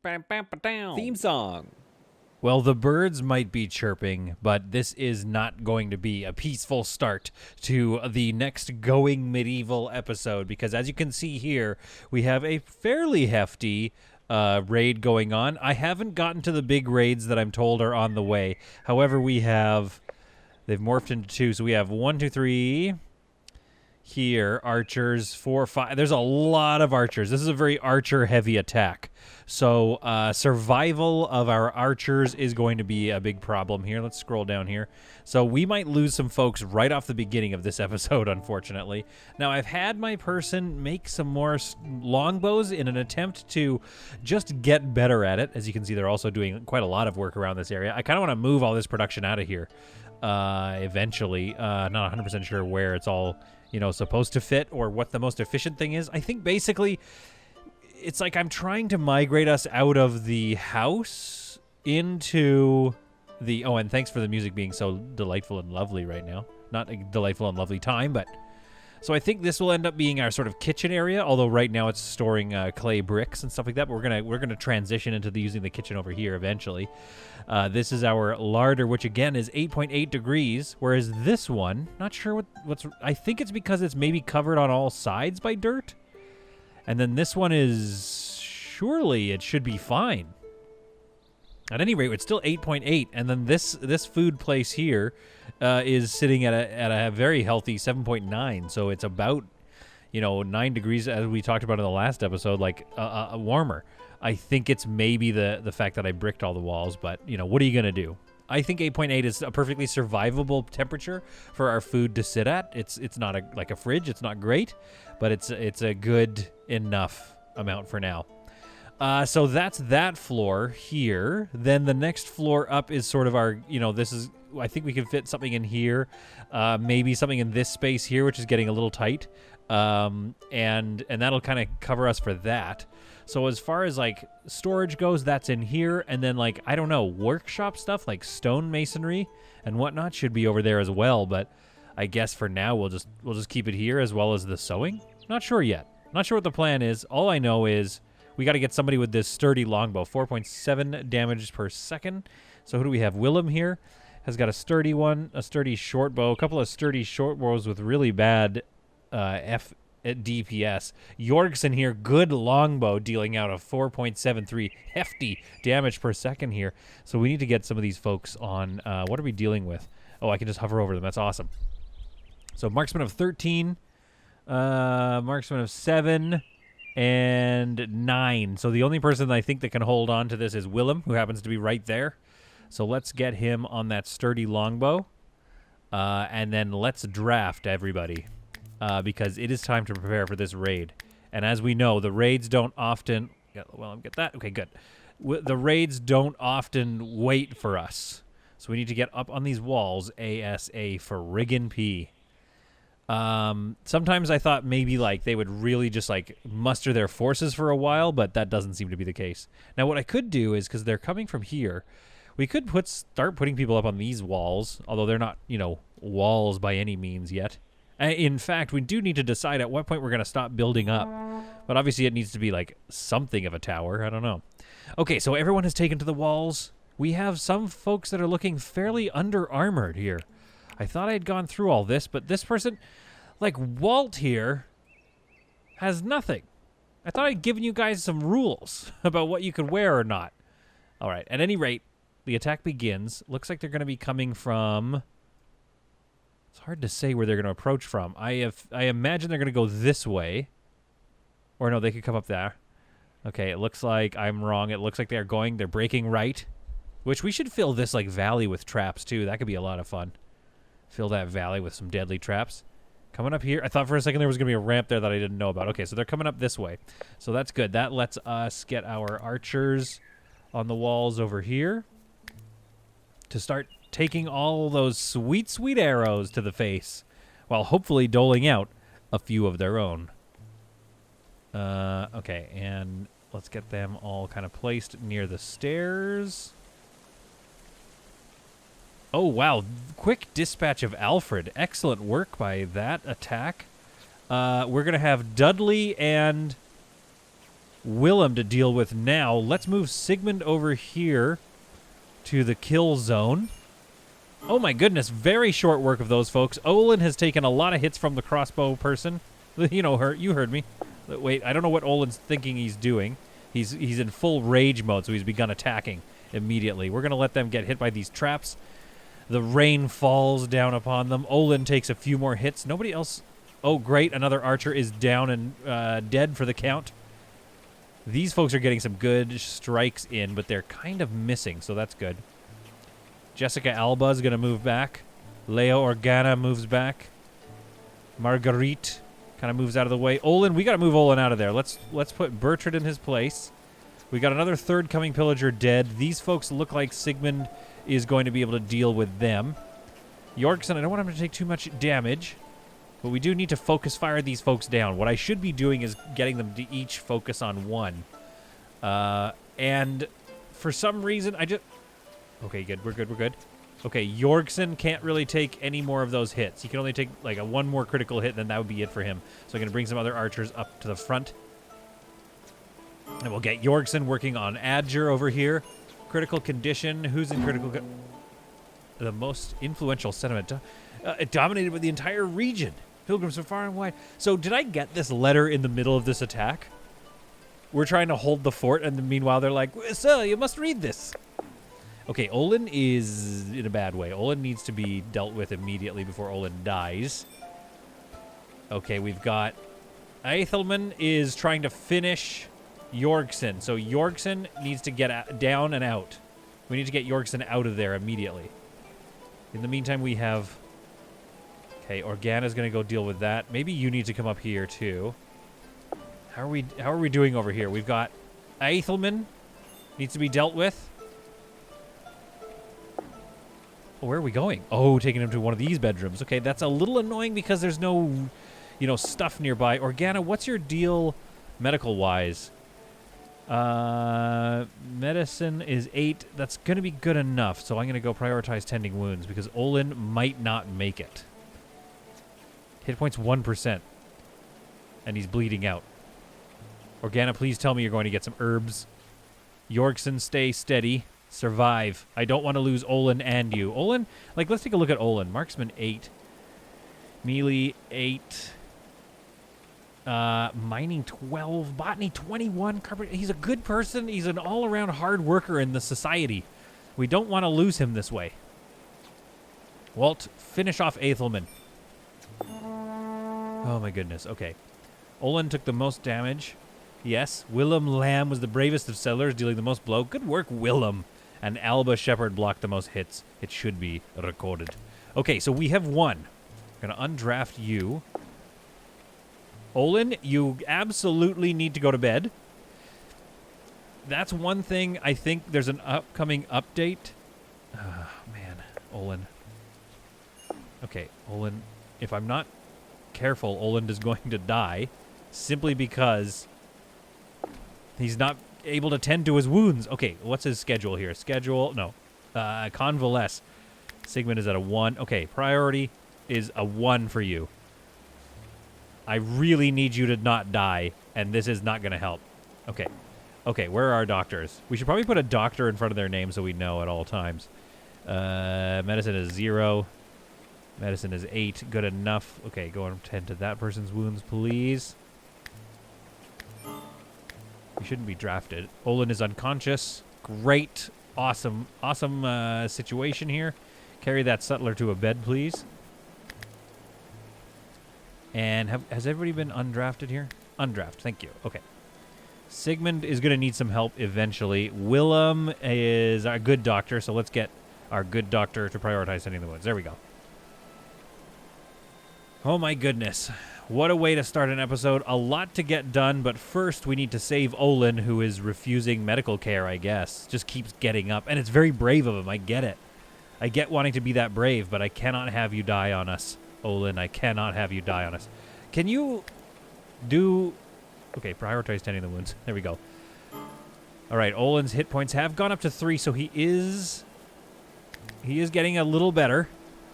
Theme song. Well, the birds might be chirping, but this is not going to be a peaceful start to the next Going Medieval episode, because as you can see here, we have a fairly hefty raid going on. I haven't gotten to the big raids that I'm told are on the way. However, they've morphed into two, so we have 1, 2, 3... Here, archers, 4, 5. There's a lot of archers. This is a very archer-heavy attack. So survival of our archers is going to be a big problem here. Let's scroll down here. So we might lose some folks right off the beginning of this episode, unfortunately. Now, I've had my person make some more longbows in an attempt to just get better at it. As you can see, they're also doing quite a lot of work around this area. I kind of want to move all this production out of here eventually. Not 100% sure where it's all supposed to fit or what the most efficient thing is. I think basically it's like I'm trying to migrate us out of the house into the... Oh, and thanks for the music being so delightful and lovely right now. Not a delightful and lovely time, but... So I think this will end up being our sort of kitchen area, although right now it's storing clay bricks and stuff like that. But we're gonna transition into using the kitchen over here eventually. This is our larder, which again is 8.8 degrees, whereas this one, not sure what's. I think it's because it's maybe covered on all sides by dirt, and then this one is surely it should be fine. At any rate, it's still 8.8, and then this food place here is sitting at a very healthy 7.9. So it's about 9 degrees, as we talked about in the last episode, like warmer. I think it's maybe the fact that I bricked all the walls, but what are you gonna do? I think 8.8 is a perfectly survivable temperature for our food to sit at. It's not like a fridge. It's not great, but it's a good enough amount for now. So that's that floor here. Then the next floor up is sort of our, this is, I think we can fit something in here. Maybe something in this space here, which is getting a little tight. And that'll kind of cover us for that. So as far as like storage goes, that's in here. And then like, I don't know, workshop stuff like stone masonry and whatnot should be over there as well. But I guess for now, we'll just keep it here as well as the sewing. Not sure yet. Not sure what the plan is. All I know is we got to get somebody with this sturdy longbow, 4.7 damage per second. So who do we have? Willem here has got a sturdy one, a sturdy short bow, a couple of sturdy short bows with really bad DPS. Jorgsen here, good longbow, dealing out a 4.73 hefty damage per second here. So we need to get some of these folks on. What are we dealing with? Oh, I can just hover over them. That's awesome. So marksman of 13, marksman of 7, and 9. So the only person I think that can hold on to this is Willem, who happens to be right there. So let's get him on that sturdy longbow. And then let's draft everybody. Because it is time to prepare for this raid. And as we know, the raids don't often... Well, get that? Okay, good. The raids don't often wait for us. So we need to get up on these walls ASA for Riggin P. Sometimes I thought maybe like they would really just like muster their forces for a while, but that doesn't seem to be the case. Now what I could do is, because they're coming from here, we could start putting people up on these walls, although they're not, walls by any means yet. In fact, we do need to decide at what point we're going to stop building up. But obviously it needs to be like something of a tower. I don't know. Okay, so everyone has taken to the walls. We have some folks that are looking fairly under-armored here. I thought I had gone through all this, but this person, like Walt here, has nothing. I thought I'd given you guys some rules about what you could wear or not. All right, at any rate, the attack begins. Looks like they're going to be coming from... It's hard to say where they're going to approach from. I imagine they're going to go this way. Or no, they could come up there. Okay, it looks like I'm wrong. It looks like they're breaking right. Which we should fill this like valley with traps too. That could be a lot of fun. Fill that valley with some deadly traps. Coming up here. I thought for a second there was going to be a ramp there that I didn't know about. Okay, so they're coming up this way. So that's good. That lets us get our archers on the walls over here to start taking all those sweet, sweet arrows to the face while hopefully doling out a few of their own. Okay, and let's get them all kind of placed near the stairs. Oh, wow. Quick dispatch of Alfred. Excellent work by that attack. We're going to have Dudley and Willem to deal with now. Let's move Sigmund over here to the kill zone. Oh my goodness, very short work of those folks. Olin has taken a lot of hits from the crossbow person. You know her. You heard me. Wait, I don't know what Olin's thinking he's doing. He's in full rage mode, so he's begun attacking immediately. We're going to let them get hit by these traps. The rain falls down upon them. Olin takes a few more hits. Nobody else... Oh, great. Another archer is down and dead for the count. These folks are getting some good strikes in, but they're kind of missing, so that's good. Jessica Alba is going to move back. Leo Organa moves back. Marguerite kind of moves out of the way. Olin, we got to move Olin out of there. Let's put Bertrand in his place. We got another third coming pillager dead. These folks look like Sigmund is going to be able to deal with them. Yorkson, I don't want him to take too much damage, but we do need to focus fire these folks down. What I should be doing is getting them to each focus on one. And for some reason, I just... Okay, good. We're good. We're good. Okay, Jorgsen can't really take any more of those hits. He can only take like one more critical hit, then that would be it for him. So I'm going to bring some other archers up to the front. And we'll get Jorgsen working on Adger over here. Critical condition. Who's in critical... The most influential sentiment. It dominated with the entire region. Pilgrims from far and wide. So did I get this letter in the middle of this attack? We're trying to hold the fort, and meanwhile they're like, "Sir, you must read this." Okay, Olin is in a bad way. Olin needs to be dealt with immediately before Olin dies. Okay, we've got... Aethelman is trying to finish Jorgsen. So Jorgsen needs to get down and out. We need to get Jorgsen out of there immediately. In the meantime, we have... Okay, Organa's going to go deal with that. Maybe you need to come up here, too. How are we doing over here? We've got Aethelman needs to be dealt with. Oh, where are we going? Oh, taking him to one of these bedrooms. Okay, that's a little annoying because there's no, stuff nearby. Organa, what's your deal medical-wise? Medicine is 8. That's going to be good enough, so I'm going to go prioritize tending wounds because Olin might not make it. Hit points 1%. And he's bleeding out. Organa, please tell me you're going to get some herbs. Jorgsen, stay steady. Survive. I don't want to lose Olin and you. Olin, let's take a look at Olin. Marksman 8. Melee 8. Mining 12. Botany 21. He's a good person. He's an all-around hard worker in the society. We don't want to lose him this way. Walt, finish off Aethelman. Oh my goodness. Okay. Olin took the most damage. Yes. Willem Lamb was the bravest of settlers, dealing the most blow. Good work, Willem. And Alba Shepherd blocked the most hits. It should be recorded. Okay, so we have one. I'm going to undraft you. Olin, you absolutely need to go to bed. That's one thing. I think there's an upcoming update. Man, Olin. Okay, Olin. If I'm not careful, Olin is going to die simply because he's not able to tend to his wounds. Okay, what's his schedule here? Convalesce. Sigmund is at a 1. Okay, priority is a 1 for you. I really need you to not die, and this is not going to help. Okay. Okay, where are our doctors? We should probably put a doctor in front of their name so we know at all times. Medicine is 0. Medicine is 8. Good enough. Okay, go and tend to that person's wounds, please. You shouldn't be drafted. Olin is unconscious. Great. Awesome. Awesome situation here. Carry that settler to a bed, please. And has everybody been undrafted here? Undraft. Thank you. Okay. Sigmund is going to need some help eventually. Willem is our good doctor, so let's get our good doctor to prioritize sending the wounds. There we go. Oh my goodness. What a way to start an episode. A lot to get done, but first we need to save Olin, who is refusing medical care, I guess. Just keeps getting up. And it's very brave of him. I get it. I get wanting to be that brave, but I cannot have you die on us, Olin. I cannot have you die on us. Can you do... Okay, prioritize tending the wounds. There we go. All right, Olin's hit points have gone up to 3, so he is getting a little better.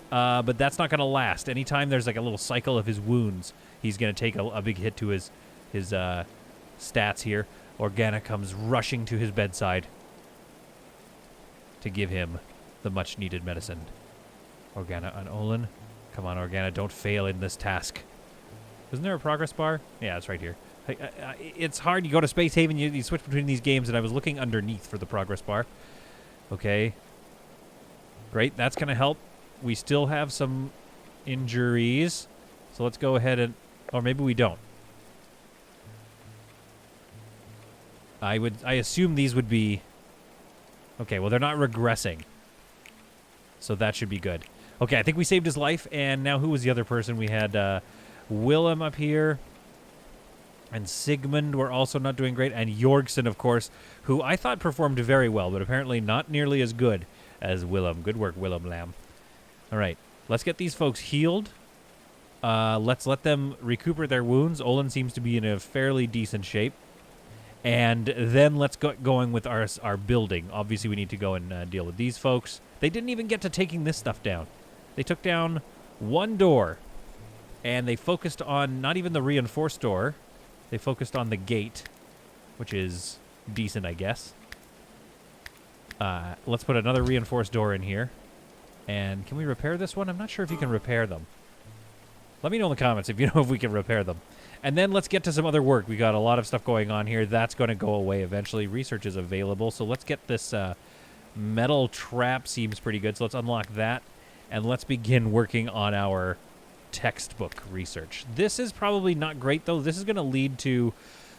But that's not going to last. Anytime there's like a little cycle of his wounds, he's going to take a big hit to his stats here. Organa comes rushing to his bedside to give him the much-needed medicine. Organa and Olin. Come on, Organa, don't fail in this task. Isn't there a progress bar? Yeah, it's right here. It's hard. You go to Space Haven, you switch between these games, and I was looking underneath for the progress bar. Okay. Great, that's going to help. We still have some injuries, so let's go ahead and... Or maybe we don't. I assume these would be... Okay, well, they're not regressing. So that should be good. Okay, I think we saved his life, and now who was the other person? We had Willem up here, and Sigmund were also not doing great, and Jorgsen, of course, who I thought performed very well, but apparently not nearly as good as Willem. Good work, Willem Lamb. All right, let's get these folks healed. Let's let them recuperate their wounds. Olin seems to be in a fairly decent shape. And then let's get going with our building. Obviously, we need to go and deal with these folks. They didn't even get to taking this stuff down. They took down one door, and they focused on not even the reinforced door. They focused on the gate, which is decent, I guess. Let's put another reinforced door in here. And can we repair this one? I'm not sure if you can repair them. Let me know in the comments if you know if we can repair them. And then let's get to some other work. We got a lot of stuff going on here. That's going to go away eventually. Research is available. So let's get this metal trap. Seems pretty good. So let's unlock that. And let's begin working on our textbook research. This is probably not great, though. This is going to lead to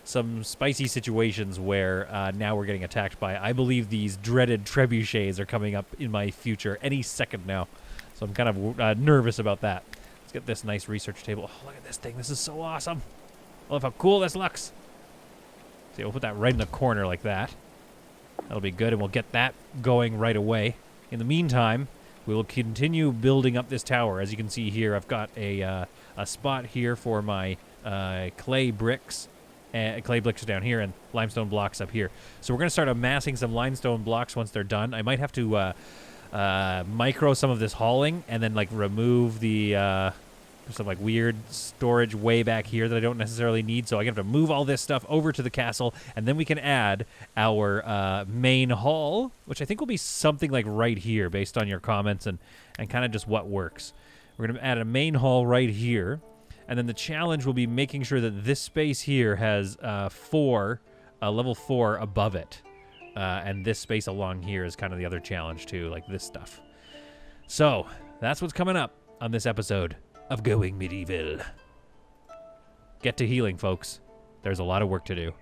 some spicy situations where now we're getting attacked by, I believe, these dreaded trebuchets are coming up in my future any second now. So I'm kind of nervous about that. Let's get this nice research table. Oh, look at this thing. This is so awesome. I love how cool this looks. See, we'll put that right in the corner like that. That'll be good, and we'll get that going right away. In the meantime, we will continue building up this tower. As you can see here, I've got a spot here for my clay bricks. Clay bricks down here and limestone blocks up here. So we're going to start amassing some limestone blocks once they're done. I might have to micro some of this hauling and then like remove the some like weird storage way back here that I don't necessarily need. So I have to move all this stuff over to the castle, and then we can add our main hall, which I think will be something like right here based on your comments and kind of just what works. We're going to add a main hall right here, and then the challenge will be making sure that this space here has level 4 above it. And this space along here is kind of the other challenge too, like this stuff. So that's what's coming up on this episode of Going Medieval. Get to healing, folks. There's a lot of work to do.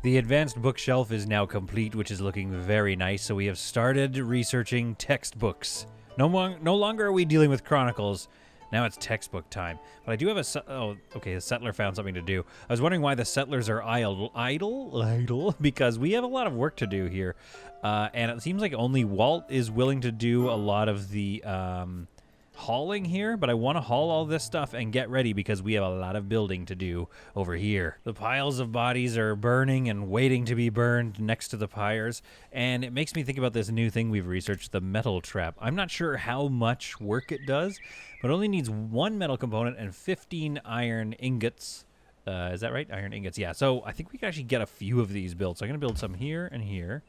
The advanced bookshelf is now complete, which is looking very nice. So we have started researching textbooks. No longer are we dealing with chronicles. Now it's textbook time. But I do have the settler found something to do. I was wondering why the settlers are idle, because we have a lot of work to do here. And it seems like only Walt is willing to do a lot of the hauling here, but I want to haul all this stuff and get ready because we have a lot of building to do over here. The piles of bodies are burning and waiting to be burned next to the pyres, and it makes me think about this new thing we've researched, the metal trap. I'm not sure how much work it does, but it only needs 1 metal component and 15 iron ingots. Is that right? Iron ingots, yeah. So I think we can actually get a few of these built. So I'm going to build some here and here.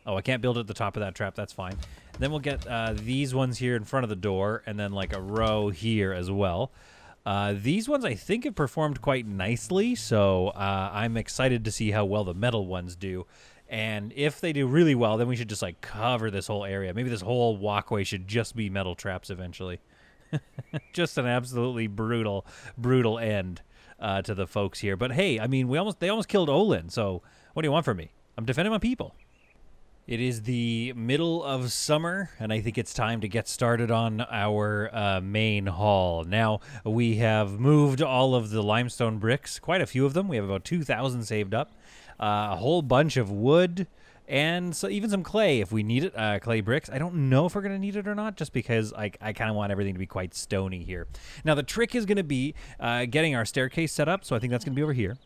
Oh, I can't build at the top of that trap. That's fine. Then we'll get these ones here in front of the door, and then like a row here as well. These ones I think have performed quite nicely, so I'm excited to see how well the metal ones do. And if they do really well, then we should just like cover this whole area. Maybe this whole walkway should just be metal traps eventually. Just an absolutely brutal end to the folks here. But hey, I mean, they almost killed Olin, so what do you want from me? I'm defending my people. It is the middle of summer, and I think it's time to get started on our main hall. Now, we have moved all of the limestone bricks, quite a few of them. We have about 2,000 saved up, a whole bunch of wood, and so even some clay if we need it, clay bricks. I don't know if we're going to need it or not, just because I kind of want everything to be quite stony here. Now, the trick is going to be getting our staircase set up, so I think that's going to be over here.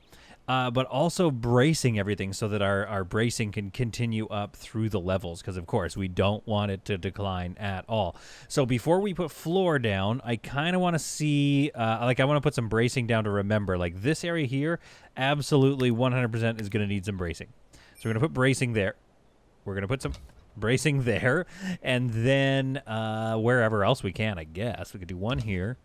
but also bracing everything so that our bracing can continue up through the levels, because of course we don't want it to decline at all. So before we put floor down, I kind of want to see, like I want to put some bracing down to remember, like this area here, absolutely 100% is going to need some bracing. So we're going to put bracing there. We're going to put some bracing there, and then wherever else we can, I guess. We could do one here,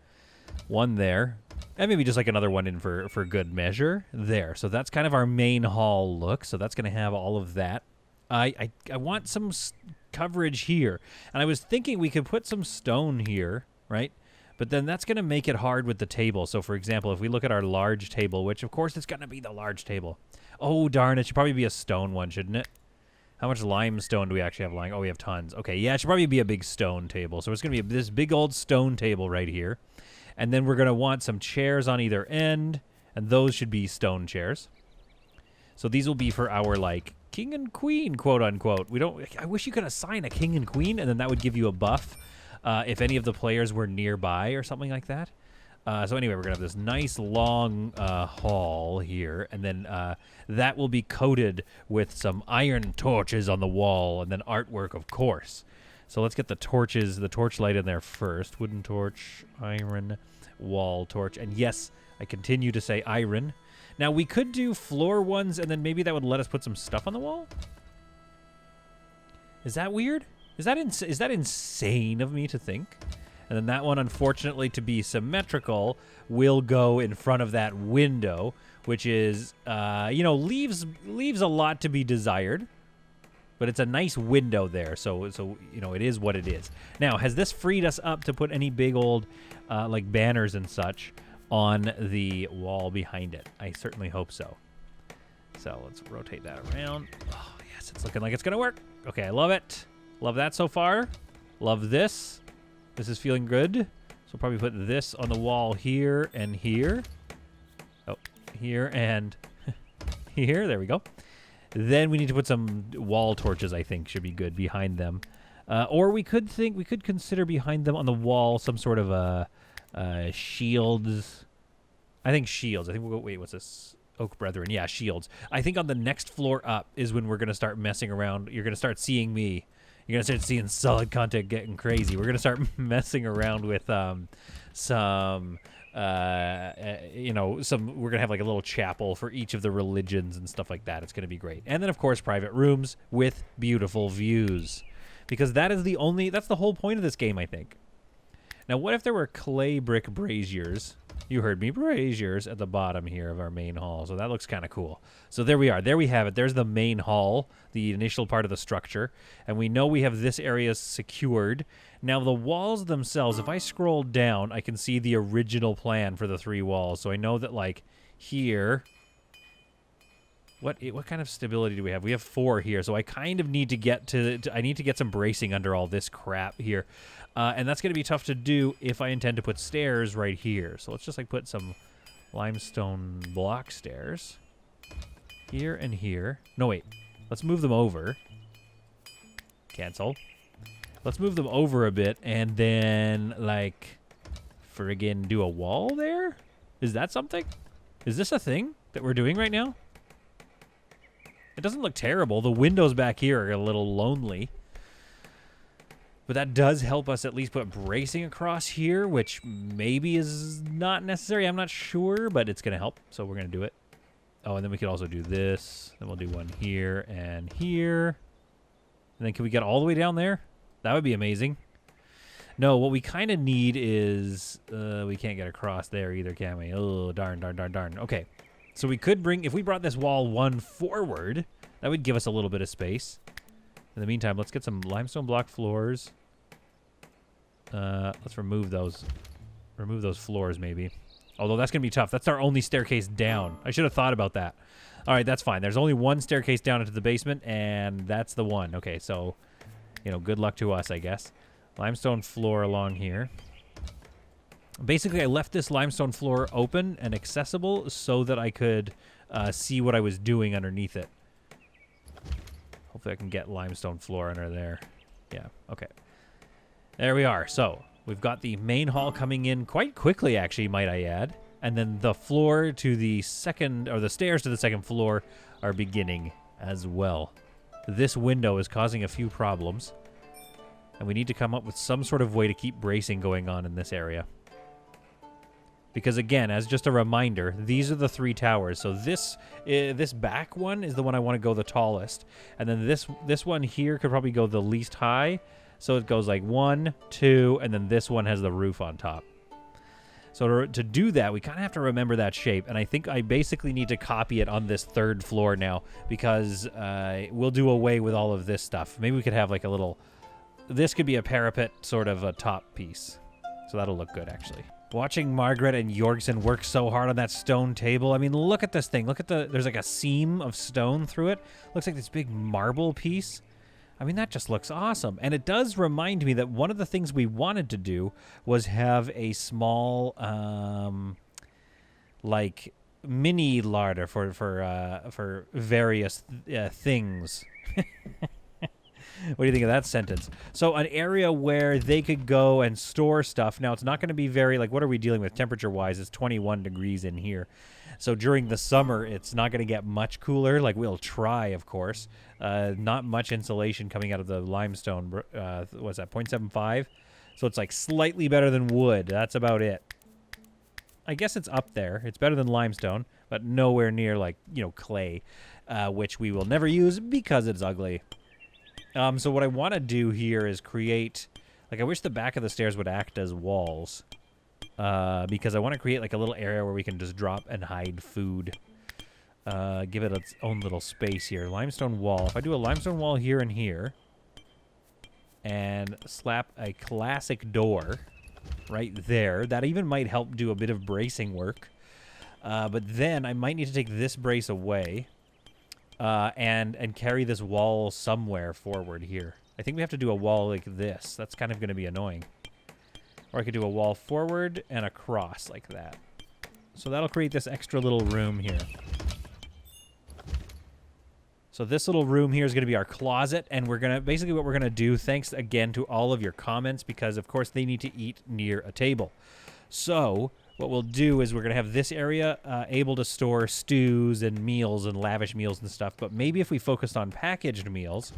one there, and maybe just like another one in for good measure there. So that's kind of our main hall look. So that's going to have all of that. I want some coverage here, and I was thinking we could put some stone here, right? But then that's going to make it hard with the table. So for example, if we look at our large table, which of course it's going to be the large table. Oh darn, it should probably be a stone one, shouldn't it? How much limestone do we actually have lying? Oh, we have tons. Okay, yeah, it should probably be a big stone table. So it's going to be this big old stone table right here. And then we're going to want some chairs on either end, and those should be stone chairs. So these will be for our, like, king and queen, quote unquote. I wish you could assign a king and queen, and then that would give you a buff if any of the players were nearby or something like that. So anyway, we're going to have this nice long hall here, and then that will be coated with some iron torches on the wall, and then artwork, of course. So let's get the torches, the torch light in there first. Wooden torch, iron, wall torch, and yes, I continue to say iron. Now, we could do floor ones, and then maybe that would let us put some stuff on the wall? Is that weird? Is that insane of me to think? And then that one, unfortunately, to be symmetrical, will go in front of that window, which is, leaves a lot to be desired. But it's a nice window there, so it is what it is. Now, has this freed us up to put any big old, like, banners and such on the wall behind it? I certainly hope so. So let's rotate that around. Oh, yes, it's looking like it's going to work. Okay, I love it. Love that so far. Love this. This is feeling good. So probably put this on the wall here and here. Oh, here and here. There we go. Then we need to put some wall torches, I think, should be good behind them. Or we could consider behind them on the wall some sort of shields. I think shields. I think we'll go, wait, what's this? Oak Brethren. Yeah, shields. I think on the next floor up is when we're going to start messing around. You're going to start seeing me. You're going to start seeing solid content getting crazy. We're going to start messing around with we're going to have like a little chapel for each of the religions and stuff like that. It's going to be great. And then, of course, private rooms with beautiful views. Because that's the whole point of this game, I think. Now, what if there were clay brick braziers? You heard me, braziers at the bottom here of our main hall. So that looks kind of cool. So there we are. There we have it. There's the main hall, the initial part of the structure. And we know we have this area secured. Now, the walls themselves, if I scroll down, I can see the original plan for the 3 walls. So I know that, like, here... What kind of stability do we have? We have 4 here, so I kind of need to get I need to get some bracing under all this crap here. And that's going to be tough to do if I intend to put stairs right here. So let's just, like, put some limestone block stairs here and here. No, wait. Let's move them over. Cancel. Let's move them over a bit and then, like, friggin' do a wall there? Is that something? Is this a thing that we're doing right now? It doesn't look terrible. The windows back here are a little lonely. But that does help us at least put bracing across here, which maybe is not necessary. I'm not sure, but it's going to help. So we're going to do it. Oh, and then we could also do this. Then we'll do one here and here. And then can we get all the way down there? That would be amazing. No, what we kind of need is... we can't get across there either, can we? Oh, darn. Okay. So we could bring... If we brought this wall 1 forward, that would give us a little bit of space. In the meantime, let's get some limestone block floors. Let's remove those. Remove those floors, maybe. Although that's going to be tough. That's our only staircase down. I should have thought about that. All right, that's fine. There's only 1 staircase down into the basement, and that's the one. Okay, so, good luck to us, I guess. Limestone floor along here. Basically, I left this limestone floor open and accessible so that I could see what I was doing underneath it. Hopefully I can get limestone floor under there. Yeah, okay. There we are. So, we've got the main hall coming in quite quickly, actually, might I add. And then the floor to the second, or the stairs to the second floor are beginning as well. This window is causing a few problems. And we need to come up with some sort of way to keep bracing going on in this area. Because again, as just a reminder, these are the 3 towers. So this back one is the one I want to go the tallest. And then this one here could probably go the least high. So it goes like 1, 2, and then this one has the roof on top. So to do that, we kind of have to remember that shape. And I think I basically need to copy it on this 3rd floor now. Because we'll do away with all of this stuff. Maybe we could have like a little... This could be a parapet sort of a top piece. So that'll look good, actually. Watching Margaret and Jorgensen work so hard on that stone table. I mean, look at this thing. Look at there's like a seam of stone through it. Looks like this big marble piece. I mean, that just looks awesome. And it does remind me that one of the things we wanted to do was have a small, like, mini larder for various things. What do you think of that sentence? So an area where they could go and store stuff. Now, it's not going to be very, like, what are we dealing with temperature-wise? It's 21 degrees in here. So during the summer, it's not going to get much cooler. Like, we'll try, of course. Not much insulation coming out of the limestone. What's that, 0.75? So it's, like, slightly better than wood. That's about it. I guess it's up there. It's better than limestone, but nowhere near, like, you know, clay, which we will never use because it's ugly. So what I want to do here is create, like, I wish the back of the stairs would act as walls, because I want to create like a little area where we can just drop and hide food. Give it its own little space here. Limestone wall. If I do a limestone wall here and here, and slap a classic door right there, that even might help do a bit of bracing work. But then I might need to take this brace away. And carry this wall somewhere forward here. I think we have to do a wall like this. That's kind of going to be annoying. Or I could do a wall forward and across like that. So that'll create this extra little room here. So this little room here is going to be our closet, and we're going to, basically what we're going to do, thanks again to all of your comments, because of course they need to eat near a table. So what we'll do is we're going to have this area able to store stews and meals and lavish meals and stuff. But maybe if we focused on packaged meals,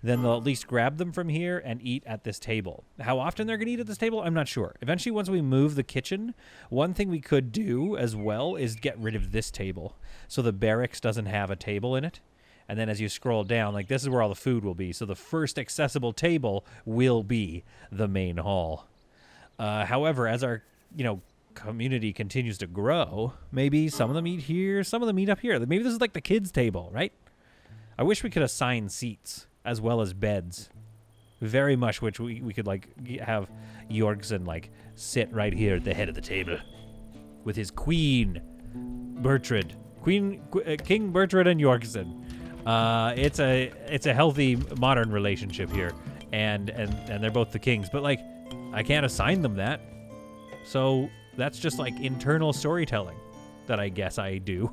then they'll at least grab them from here and eat at this table. How often they're going to eat at this table, I'm not sure. Eventually, once we move the kitchen, one thing we could do as well is get rid of this table. So the barracks doesn't have a table in it. And then as you scroll down, like, this is where all the food will be. So the first accessible table will be the main hall. However, as our, you know, community continues to grow, maybe some of them eat here, some of them eat up here. Maybe this is like the kids' table, right? I wish we could assign seats as well as beds. Very much, which we could, like, have Jorgensen, like, sit right here at the head of the table with his queen, Bertrand. King Bertrand and Jorgensen. It's a healthy modern relationship here, and they're both the kings. But, like, I can't assign them that. So that's just like internal storytelling that I guess I do.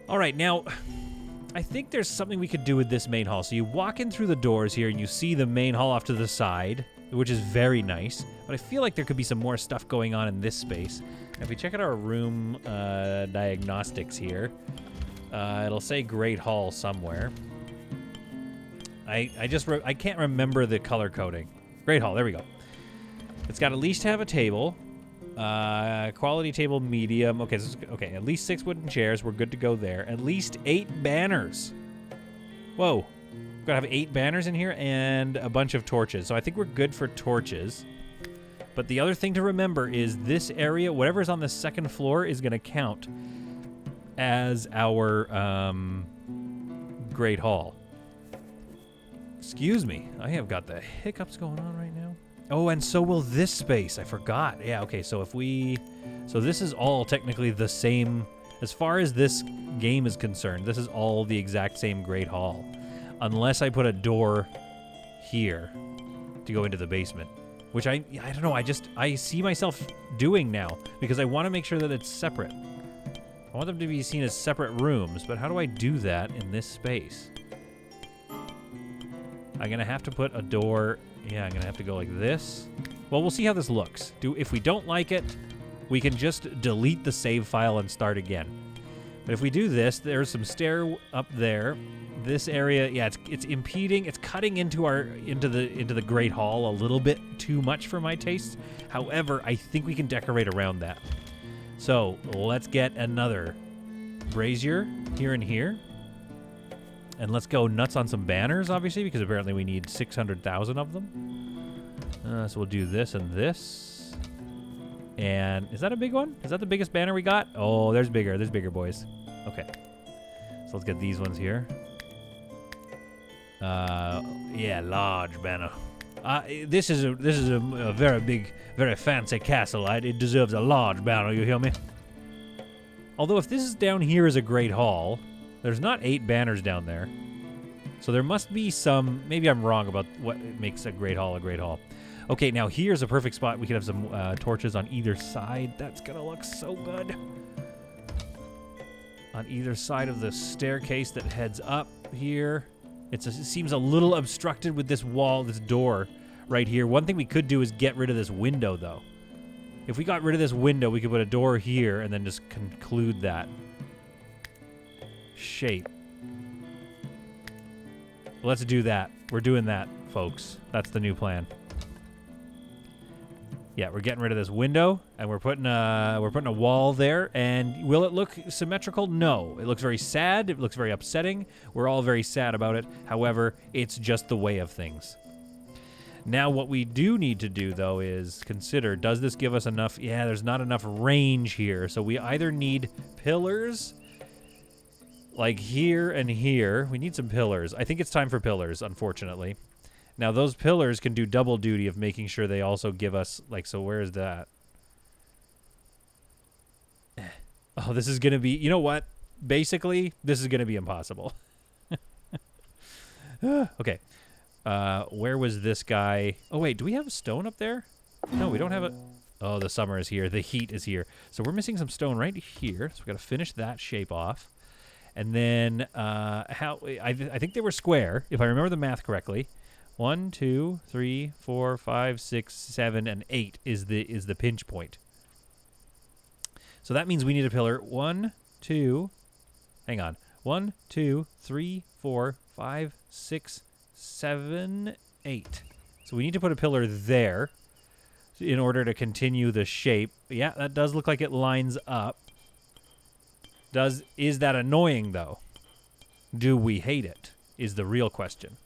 All right, now I think there's something we could do with this main hall. So you walk in through the doors here and you see the main hall off to the side, which is very nice. But I feel like there could be some more stuff going on in this space. If we check out our room diagnostics here, it'll say Great Hall somewhere. I can't remember the color coding. Great Hall, there we go. It's got at least have a table. Quality table medium. Okay, okay, at least 6 wooden chairs. We're good to go there. At least 8 banners. Whoa. We've got to have 8 banners in here and a bunch of torches. So I think we're good for torches. But the other thing to remember is this area, whatever's on the second floor, is going to count as our Great Hall. Excuse me. I have got the hiccups going on right now. Oh, and so will this space. I forgot. Yeah, okay, so if we... So this is all technically the same... As far as this game is concerned, this is all the exact same Great Hall. Unless I put a door here to go into the basement. Which I don't know, I see myself doing now. Because I want to make sure that it's separate. I want them to be seen as separate rooms, but how do I do that in this space? I'm going to have to put a door... Yeah, I'm going to have to go like this. Well, we'll see how this looks. If we don't like it, we can just delete the save file and start again. But if we do this, there's some stair up there. This area, yeah, it's impeding. It's cutting into the Great Hall a little bit too much for my taste. However, I think we can decorate around that. So let's get another brazier here and here. And let's go nuts on some banners, obviously, because apparently we need 600,000 of them. So we'll do this and this. And is that a big one? Is that the biggest banner we got? Oh, there's bigger. There's bigger, boys. Okay. So let's get these ones here. Yeah, large banner. This is a very big, very fancy castle. It deserves a large banner, you hear me? Although if this is down here as a great hall, there's not 8 banners down there. So there must be some, maybe I'm wrong about what makes a great hall a great hall. Okay, now here's a perfect spot. We could have some torches on either side. That's gonna look so good. On either side of the staircase that heads up here. It seems a little obstructed with this wall, this door right here. One thing we could do is get rid of this window, though. If we got rid of this window, we could put a door here and then just conclude that shape. Let's do that. We're doing that, folks. That's the new plan. Yeah, we're getting rid of this window, and we're putting a wall there. And will it look symmetrical? No. It looks very sad. It looks very upsetting. We're all very sad about it. However, it's just the way of things. Now, what we do need to do, though, is consider, does this give us enough? Yeah, there's not enough range here. So we either need pillars, like here and here. We need some pillars. I think it's time for pillars, unfortunately. Now, those pillars can do double duty of making sure they also give us, like, so where is that? Oh, this is going to be, you know what? Basically, this is going to be impossible. Okay. Where was this guy? Oh, wait, do we have a stone up there? No, we don't have a... Oh, the summer is here. The heat is here. So we're missing some stone right here. So we got to finish that shape off. And then, I think they were square, if I remember the math correctly. 1, 2, 3, 4, 5, 6, 7, and 8 is the pinch point. So that means we need a pillar. 1, 2, hang on. 1, 2, 3, 4, 5, 6, 7, 8. So we need to put a pillar there in order to continue the shape. Yeah, that does look like it lines up. Is that annoying, though? Do we hate it? Is the real question.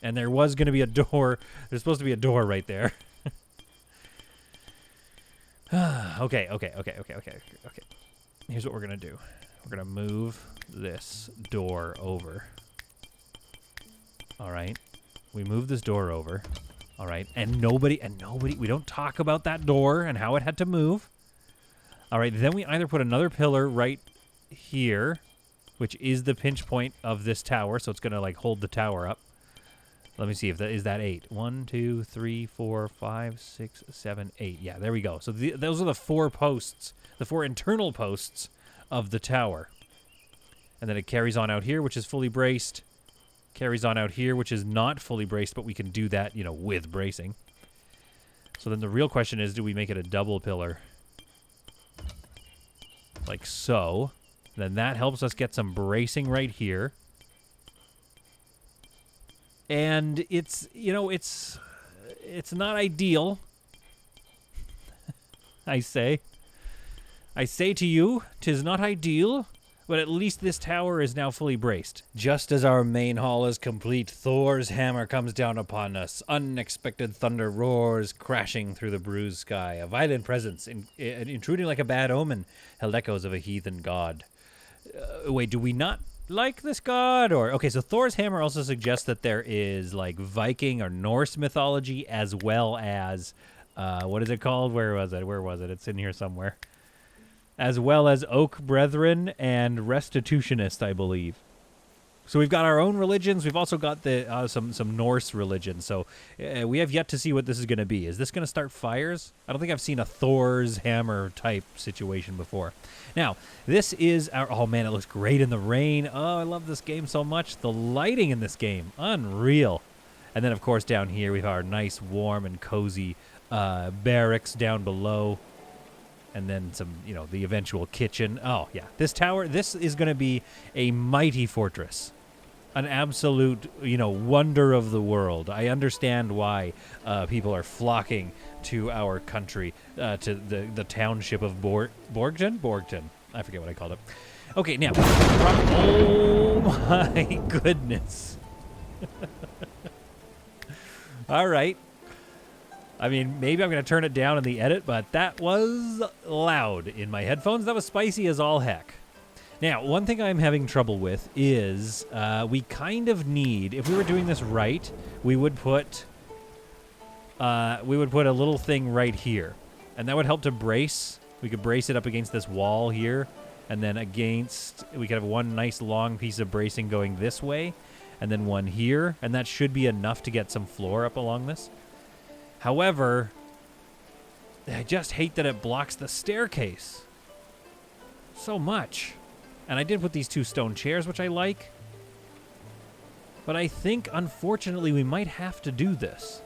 And there was going to be a door. There's supposed to be a door right there. Okay. Here's what we're going to do. We're going to move this door over. All right. We move this door over. All right. And nobody, we don't talk about that door and how it had to move. All right. Then we either put another pillar right here, which is the pinch point of this tower. So it's going to, like, hold the tower up. Let me see if that is that 8. 1, 2, 3, 4, 5, 6, 7, 8. Yeah, there we go. So those are the 4 posts, the 4 internal posts of the tower. And then it carries on out here, which is fully braced. Carries on out here, which is not fully braced, but we can do that, you know, with bracing. So then the real question is, do we make it a double pillar? Like so. Then that helps us get some bracing right here. And it's, you know, it's not ideal. I say to you, 'tis not ideal, but at least this tower is now fully braced. Just as our main hall is complete, Thor's hammer comes down upon us. Unexpected thunder roars, crashing through the bruised sky. A violent presence, intruding like a bad omen, held echoes of a heathen god. Wait, do we not like this god? Or okay, so Thor's hammer also suggests that there is like Viking or Norse mythology, as well as what is it called? Where was it? It's in here somewhere. As well as Oak Brethren and Restitutionist, I believe. So we've got our own religions. We've also got the some Norse religion. So we have yet to see what this is going to be. Is this going to start fires? I don't think I've seen a Thor's hammer type situation before. Now, this is our... Oh, man, it looks great in the rain. Oh, I love this game so much. The lighting in this game, unreal. And then, of course, down here we have our nice, warm, and cozy barracks down below. And then some, the eventual kitchen. Oh, yeah. This tower, this is going to be a mighty fortress. An absolute, wonder of the world. I understand why people are flocking to our country, to the township of Borgton? Borgton. I forget what I called it. Okay, now. Oh, my goodness. All right. I mean, maybe I'm going to turn it down in the edit, but that was loud in my headphones. That was spicy as all heck. Now, one thing I'm having trouble with is we kind of need, if we were doing this right, we would put a little thing right here, and that would help to brace. We could brace it up against this wall here, and then we could have one nice long piece of bracing going this way, and then one here, and that should be enough to get some floor up along this. However, I just hate that it blocks the staircase so much. And I did put these 2 stone chairs, which I like. But I think, unfortunately, we might have to do this.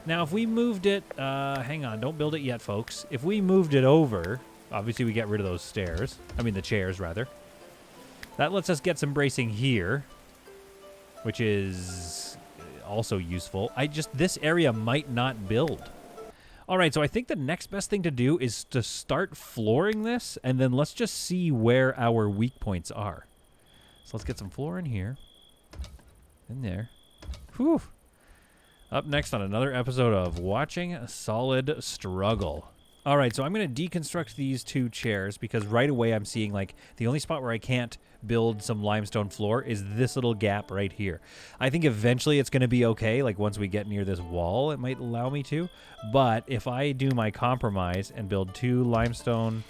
Now, if we moved it... hang on, don't build it yet, folks. If we moved it over, obviously we get rid of those stairs. I mean, the chairs, rather. That lets us get some bracing here, which is also useful. This area might not build. All right, so I think the next best thing to do is to start flooring this, and then let's just see where our weak points are. So let's get some floor in here. In there. Whew. Up next on another episode of Watching Solid Struggle. All right, so I'm going to deconstruct these 2 chairs because right away I'm seeing, like, the only spot where I can't build some limestone floor is this little gap right here. I think eventually it's going to be okay. Like, once we get near this wall, it might allow me to. But if I do my compromise and build 2 limestone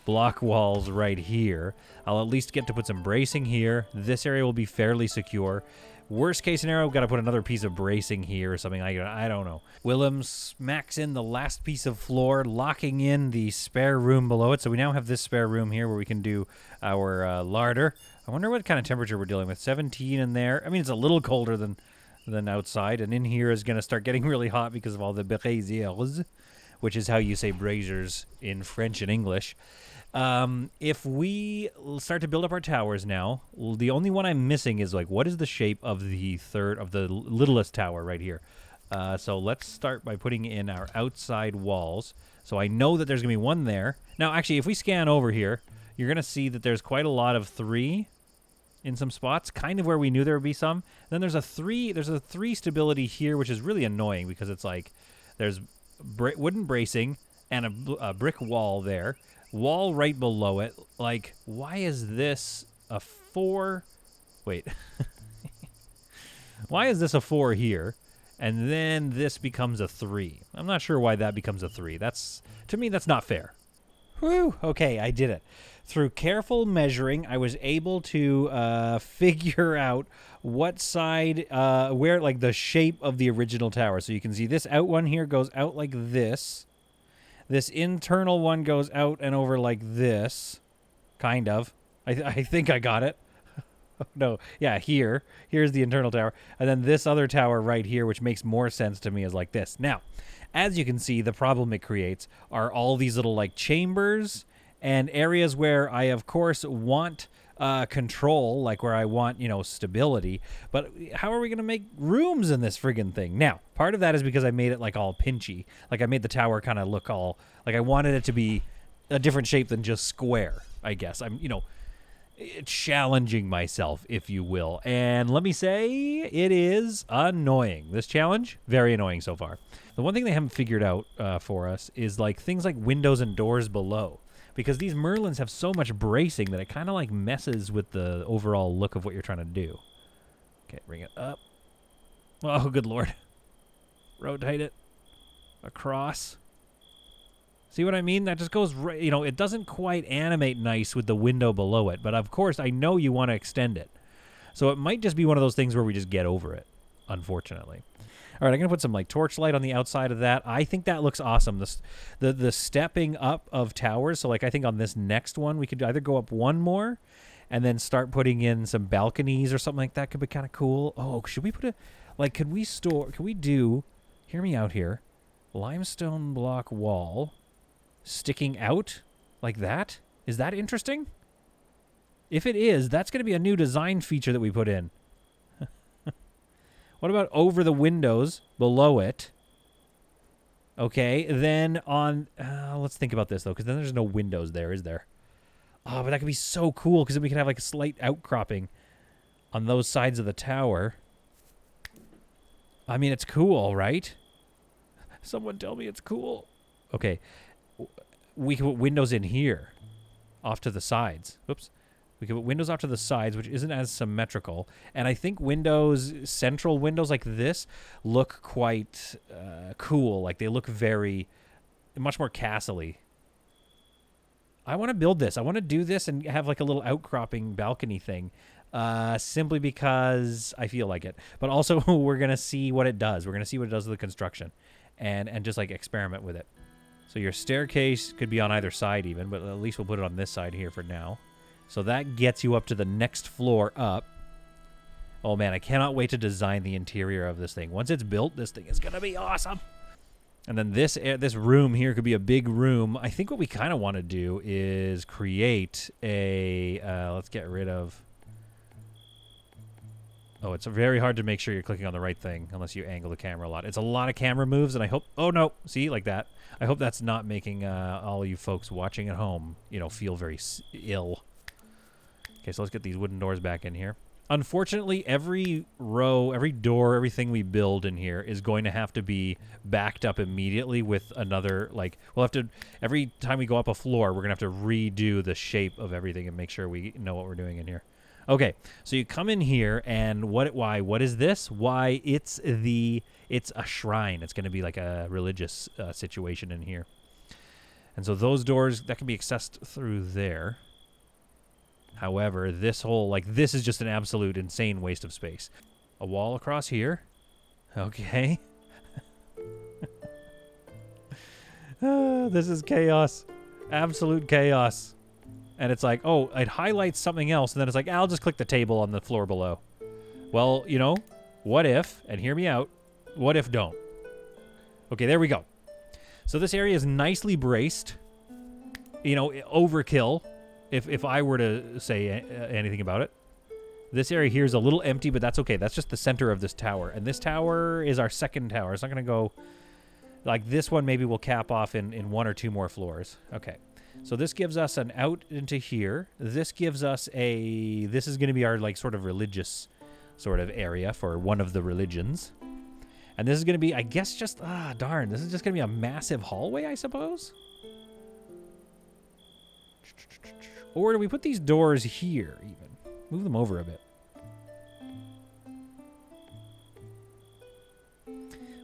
block walls right here, I'll at least get to put some bracing here. This area will be fairly secure. Worst case scenario, I've got to put another piece of bracing here or something. I don't know. Willem smacks in the last piece of floor, locking in the spare room below it. So we now have this spare room here where we can do our larder. I wonder what kind of temperature we're dealing with. 17 in there. I mean, it's a little colder than outside. And in here is going to start getting really hot because of all the braziers, which is how you say braziers in French and English. If we start to build up our towers now, the only one I'm missing is, like, what is the shape of the littlest tower right here? So let's start by putting in our outside walls. So I know that there's going to be one there. Now, actually, if we scan over here, you're going to see that there's quite a lot of 3 in some spots, kind of where we knew there would be some. Then there's a 3 stability here, which is really annoying because it's like there's wooden bracing and a brick wall there. Wall right below it. Like, why is this a 4? Wait. Why is this a 4 here? And then this becomes a 3. I'm not sure why that becomes a 3. To me, that's not fair. Whew. Okay, I did it. Through careful measuring, I was able to figure out what side, where, like, the shape of the original tower. So you can see this out one here goes out like this. This internal one goes out and over like this, kind of. I think I got it. No, yeah, here's the internal tower. And then this other tower right here, which makes more sense to me, is like this. Now, as you can see, the problem it creates are all these little, like, chambers and areas where I, of course, want control, like where I want, stability. But how are we going to make rooms in this friggin' thing? Now, part of that is because I made it, like, all pinchy. Like, I made the tower kind of look all, like, I wanted it to be a different shape than just square, I guess. I'm, challenging myself, if you will. And let me say, it is annoying. This challenge, very annoying so far. The one thing they haven't figured out for us is, like, things like windows and doors below. Because these Merlins have so much bracing that it kind of, like, messes with the overall look of what you're trying to do. Okay, bring it up. Oh, good lord. Rotate it across. See what I mean? That just goes right, it doesn't quite animate nice with the window below it. But, of course, I know you want to extend it. So it might just be one of those things where we just get over it, unfortunately. All right, I'm going to put some, like, torchlight on the outside of that. I think that looks awesome. The stepping up of towers. So, like, I think on this next one, we could either go up one more and then start putting in some balconies or something like that. Could be kind of cool. Oh, should we put could we do, hear me out here, limestone block wall sticking out like that. Is that interesting? If it is, that's going to be a new design feature that we put in. What about over the windows below it? Okay, then on... let's think about this, though, because then there's no windows there, is there? Oh, but that could be so cool, because then we could have, like, a slight outcropping on those sides of the tower. I mean, it's cool, right? Someone tell me it's cool. Okay. We can put windows in here. Off to the sides. Whoops. We can put windows off to the sides, which isn't as symmetrical. And I think windows, central windows like this, look quite cool. Like, they look much more castle-y. I want to build this. I want to do this and have, like, a little outcropping balcony thing. Simply because I feel like it. But also, we're going to see what it does. We're going to see what it does with the construction. And just, like, experiment with it. So your staircase could be on either side even, but at least we'll put it on this side here for now. So that gets you up to the next floor up. Oh, man, I cannot wait to design the interior of this thing. Once it's built, this thing is going to be awesome. And then this room here could be a big room. I think what we kind of want to do is create a... let's get rid of... Oh, it's very hard to make sure you're clicking on the right thing unless you angle the camera a lot. It's a lot of camera moves, and I hope... Oh, no. See, like that. I hope that's not making all you folks watching at home, feel very ill. Okay, so let's get these wooden doors back in here. Unfortunately, every row, every door, everything we build in here is going to have to be backed up immediately with another, like... We'll have to... Every time we go up a floor, we're going to have to redo the shape of everything and make sure we know what we're doing in here. Okay, so you come in here, and why? What is this? Why, it's a shrine. It's going to be like a religious situation in here. And so those doors, that can be accessed through there. However, this this is just an absolute insane waste of space. A wall across here. Okay. This is chaos. Absolute chaos. And it's like, oh, it highlights something else, and then it's like, I'll just click the table on the floor below. Well, what if, and hear me out, what if don't? Okay, there we go. So this area is nicely braced. Overkill, if I were to say anything about it. This area here is a little empty, but that's okay. That's just the center of this tower. And this tower is our second tower. It's not going to go... Like, this one maybe will cap off in one or two more floors. Okay. So this gives us an out into here. This gives us this is going to be our, like, sort of religious sort of area for one of the religions. And this is going to be, I guess, just, this is just going to be a massive hallway, I suppose? Or do we put these doors here, even? Move them over a bit.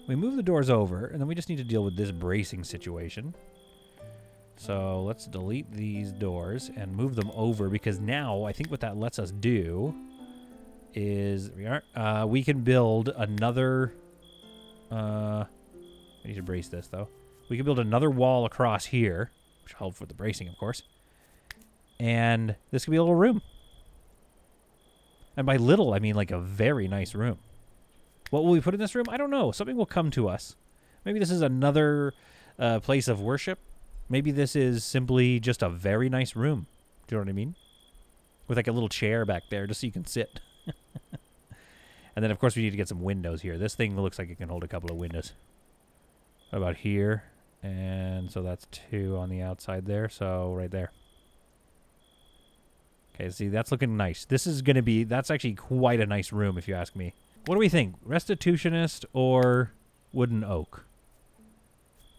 We move the doors over, and then we just need to deal with this bracing situation. So let's delete these doors and move them over, because now I think what that lets us do is we can build another... I need to brace this, though. We can build another wall across here, which will help with the bracing, of course. And this could be a little room. And by little, I mean like a very nice room. What will we put in this room? I don't know. Something will come to us. Maybe this is another place of worship. Maybe this is simply just a very nice room. Do you know what I mean? With like a little chair back there just so you can sit. And then, of course, we need to get some windows here. This thing looks like it can hold a couple of windows. What about here? And so that's 2 on the outside there. So right there. Okay, see, that's looking nice. This is going to be... That's actually quite a nice room, if you ask me. What do we think? Restitutionist or wooden oak?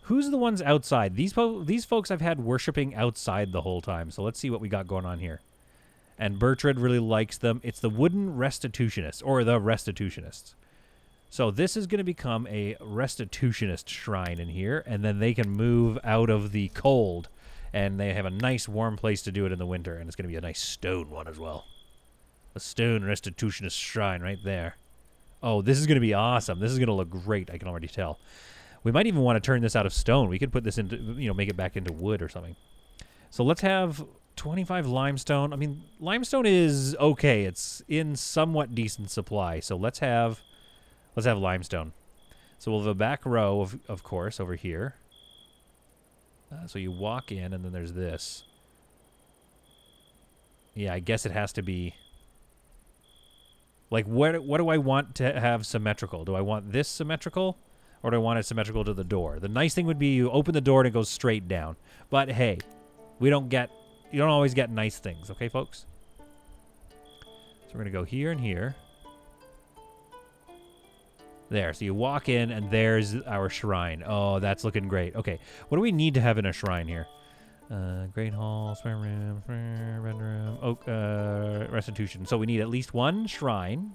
Who's the ones outside? These folks I've had worshiping outside the whole time. So let's see what we got going on here. And Bertrand really likes them. It's the wooden restitutionists, or the restitutionists. So this is going to become a restitutionist shrine in here, and then they can move out of the cold, and they have a nice warm place to do it in the winter, and it's going to be a nice stone one as well. A stone restitutionist shrine right there. Oh, this is going to be awesome. This is going to look great, I can already tell. We might even want to turn this out of stone. We could put this into, make it back into wood or something. So let's have 25 limestone. I mean, limestone is okay. It's in somewhat decent supply. So let's have limestone. So we'll have a back row, of course, over here. So you walk in, and then there's this. Yeah, I guess it has to be... Like, what do I want to have symmetrical? Do I want this symmetrical, or do I want it symmetrical to the door? The nice thing would be you open the door and it goes straight down. But, hey, you don't always get nice things, okay, folks? So we're going to go here and here. There, so you walk in, and there's our shrine. Oh, that's looking great. Okay, what do we need to have in a shrine here? Great hall, spare room, red room, oak, restitution. So we need at least one shrine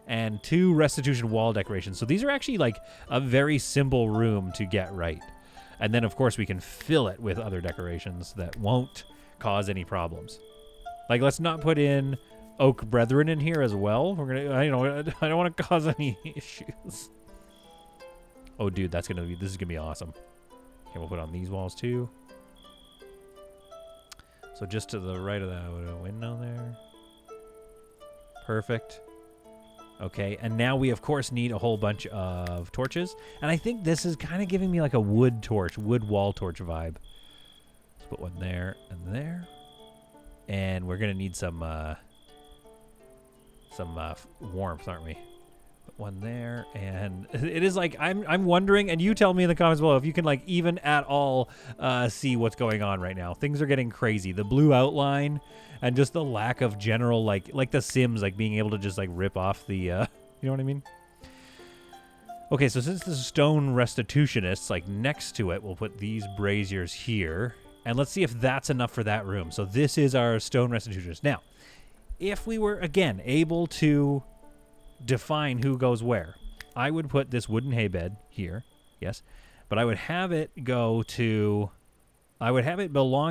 and 2 restitution wall decorations. So these are actually like a very simple room to get right. And then, of course, we can fill it with other decorations that won't cause any problems. Like, let's not put in Oak Brethren in here as well. We're gonna, I don't want to cause any issues. Oh, dude, this is gonna be awesome. Okay, we'll put on these walls too. So just to the right of that window there. Perfect. Okay, and now we of course need a whole bunch of torches, and I think this is kind of giving me like a wood wall torch vibe. Let's put one there and there, and we're gonna need some warmth, aren't we? Put one there, and it is like I'm wondering, and you tell me in the comments below if you can like even at all see what's going on right now. Things are getting crazy. The blue outline and just the lack of general like the Sims, like being able to just like rip off the you know what I mean? Okay, so since this is stone restitutionists, like next to it, we'll put these braziers here, and let's see if that's enough for that room. So this is our stone restitutionists. Now, if we were, again, able to define who goes where, I would put this wooden hay bed here, yes, but I would have it belong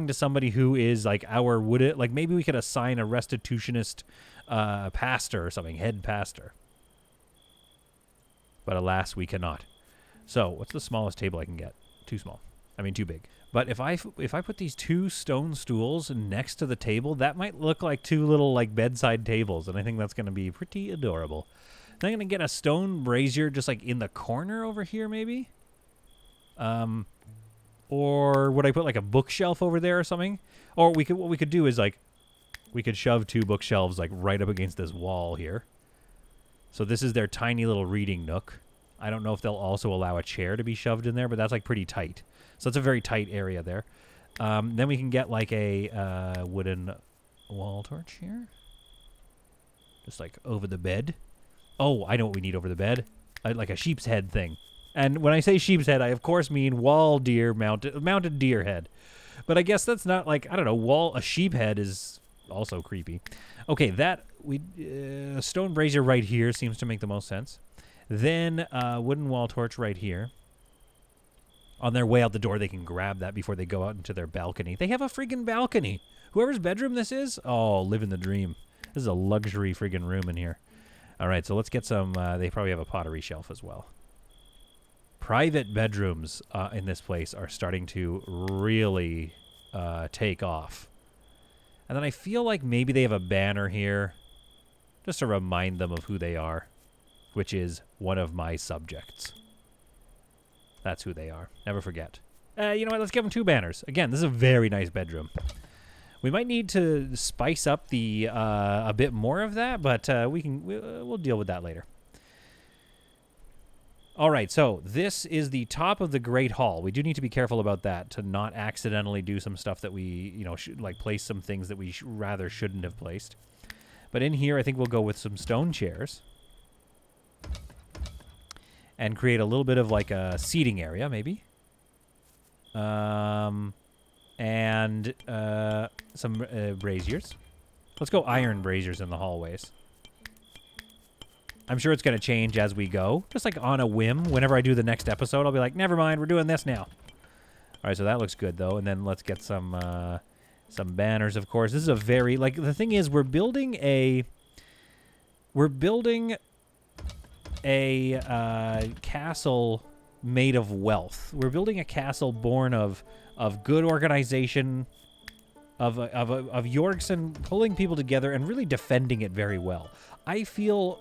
to somebody who is like like maybe we could assign a restitutionist pastor or something, head pastor. But alas, we cannot. So what's the smallest table I can get? Too small. I mean, too big. But if I put these 2 stone stools next to the table, that might look like 2 little like bedside tables, and I think that's going to be pretty adorable. Then I'm going to get a stone brazier just like in the corner over here, maybe. Or would I put like a bookshelf over there or something? Or what we could do is like we could shove 2 bookshelves like right up against this wall here. So this is their tiny little reading nook. I don't know if they'll also allow a chair to be shoved in there, but that's like pretty tight. So it's a very tight area there. Then we can get like a wooden wall torch here. Just like over the bed. Oh, I know what we need over the bed. Like a sheep's head thing. And when I say sheep's head, I of course mean wall deer mounted deer head. But I guess that's not like, I don't know, a sheep head is also creepy. Okay, stone brazier right here seems to make the most sense. Then wooden wall torch right here. On their way out the door, they can grab that before they go out into their balcony. They have a friggin' balcony. Whoever's bedroom this is, oh, living the dream. This is a luxury friggin' room in here. All right, so let's get some, they probably have a pottery shelf as well. Private bedrooms in this place are starting to really take off. And then I feel like maybe they have a banner here just to remind them of who they are, which is one of my subjects. That's who they are. Never forget. You know what? Let's give them 2 banners. Again, this is a very nice bedroom. We might need to spice up the a bit more of that, but we'll deal with that later. All right, so this is the top of the Great Hall. We do need to be careful about that to not accidentally do some stuff that we, should like place some things that we rather shouldn't have placed. But in here, I think we'll go with some stone chairs. And create a little bit of like a seating area, maybe. And some braziers. Let's go iron braziers in the hallways. I'm sure it's going to change as we go. Just like on a whim. Whenever I do the next episode, I'll be like, never mind, we're doing this now. All right, so that looks good, though. And then let's get some banners, of course. This is a very... Like, the thing is, we're building a castle made of wealth. We're building a castle born of good organization, of Yorkson pulling people together and really defending it very well. I feel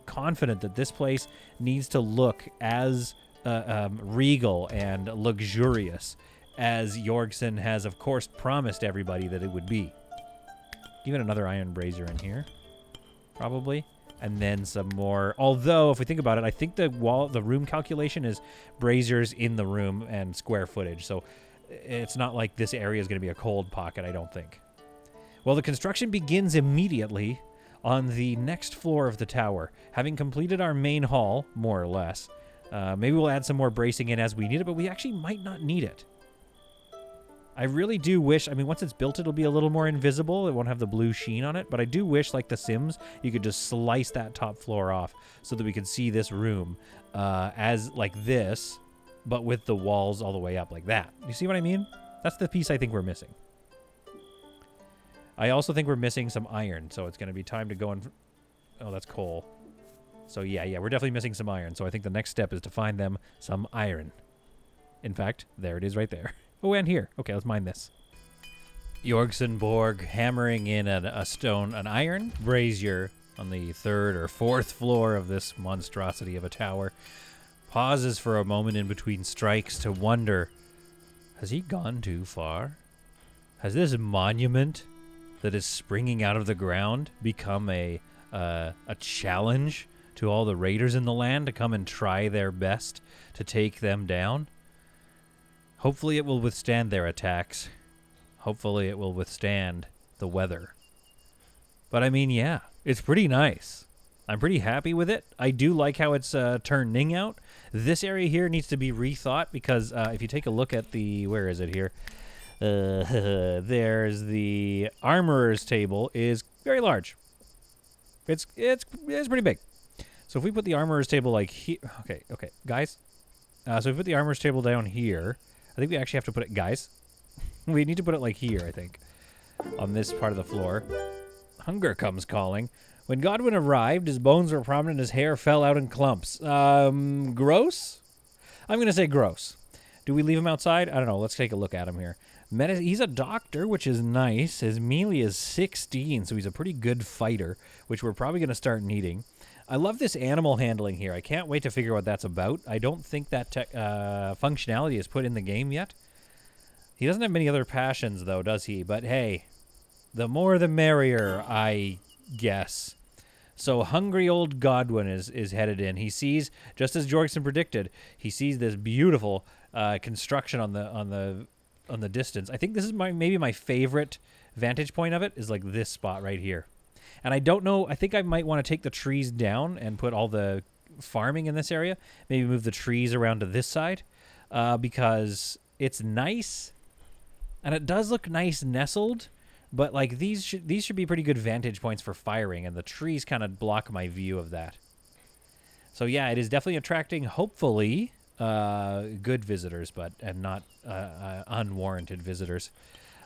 confident that this place needs to look as regal and luxurious as Jorgsen has, of course, promised everybody that it would be. Even another iron brazier in here, probably. And then some more. Although, if we think about it, I think the room calculation is braziers in the room and square footage. So it's not like this area is going to be a cold pocket, I don't think. Well, the construction begins immediately on the next floor of the tower. Having completed our main hall, more or less. Maybe we'll add some more bracing in as we need it, but we actually might not need it. I really do wish, I mean, once it's built, it'll be a little more invisible. It won't have the blue sheen on it, but I do wish, like The Sims, you could just slice that top floor off so that we could see this room as like this, but with the walls all the way up like that. You see what I mean? That's the piece I think we're missing. I also think we're missing some iron, so it's going to be time to go and... Oh, that's coal. So yeah, we're definitely missing some iron, so I think the next step is to find them some iron. In fact, there it is right there. Oh, and here. Okay, let's mine this. Jorgsen Borg hammering in an iron brazier on the 3rd or 4th floor of this monstrosity of a tower. Pauses for a moment in between strikes to wonder, has he gone too far? Has this monument that is springing out of the ground become a challenge to all the raiders in the land to come and try their best to take them down? Hopefully it will withstand their attacks. Hopefully it will withstand the weather. But I mean, yeah, it's pretty nice. I'm pretty happy with it. I do like how it's turning out. This area here needs to be rethought because if you take a look at the... Where is it here? There's the armorer's table is very large. It's pretty big. So if we put the armorer's table like here... Okay, guys. So if we put the armorer's table down here... I think we actually have to put it... Guys, we need to put it like here, I think. On this part of the floor. Hunger comes calling. When Godwin arrived, his bones were prominent, his hair fell out in clumps. Gross? I'm going to say gross. Do we leave him outside? I don't know. Let's take a look at him here. He's a doctor, which is nice. His melee is 16, so he's a pretty good fighter, which we're probably going to start needing. I love this animal handling here. I can't wait to figure out what that's about. I don't think that functionality is put in the game yet. He doesn't have many other passions, though, does he? But hey, the more the merrier, I guess. So hungry old Godwin is headed in. He sees, just as Jorgsen predicted, he sees this beautiful construction on the distance. I think this is maybe my favorite vantage point of it is like this spot right here. And I don't know, I think I might want to take the trees down and put all the farming in this area. Maybe move the trees around to this side because it's nice. And it does look nice nestled, but like these should be pretty good vantage points for firing, and the trees kind of block my view of that. So yeah, it is definitely attracting, hopefully, good visitors, and not unwarranted visitors.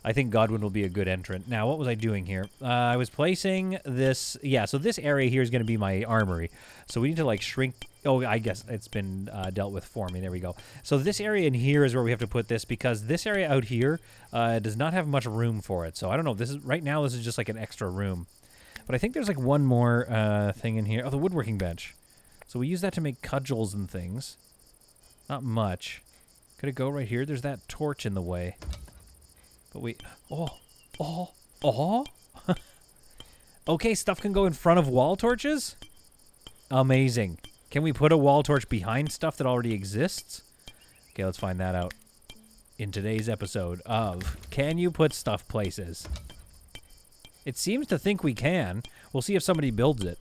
I think Godwin will be a good entrant. Now, what was I doing here? I was placing this... Yeah, so this area here is going to be my armory. So we need to, like, shrink... Oh, I guess it's been dealt with for me. There we go. So this area in here is where we have to put this because this area out here does not have much room for it. So I don't know. Right now, this is just, like, an extra room. But I think there's, like, one more thing in here. Oh, the woodworking bench. So we use that to make cudgels and things. Not much. Could it go right here? There's that torch in the way. But we... Oh! Okay, stuff can go in front of wall torches? Amazing. Can we put a wall torch behind stuff that already exists? Okay, let's find that out in today's episode of Can You Put Stuff Places? It seems to think we can. We'll see if somebody builds it.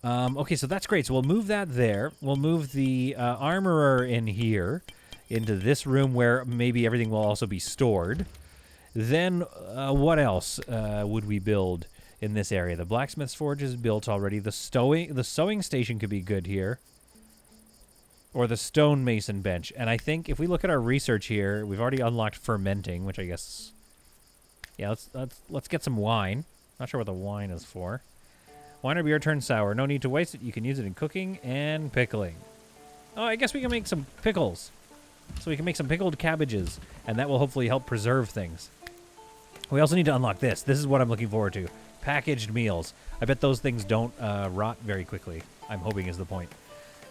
Okay, so that's great. So we'll move that there. We'll move the armorer in here into this room where maybe everything will also be stored. Then what else would we build in this area? The blacksmith's forge is built already. The sewing station could be good here. Or the stonemason bench. And I think if we look at our research here, we've already unlocked fermenting, which I guess... Yeah, let's get some wine. Not sure what the wine is for. Wine or beer turns sour. No need to waste it. You can use it in cooking and pickling. Oh, I guess we can make some pickles. So we can make some pickled cabbages. And that will hopefully help preserve things. We also need to unlock this. This is what I'm looking forward to. Packaged meals. I bet those things don't rot very quickly. I'm hoping is the point.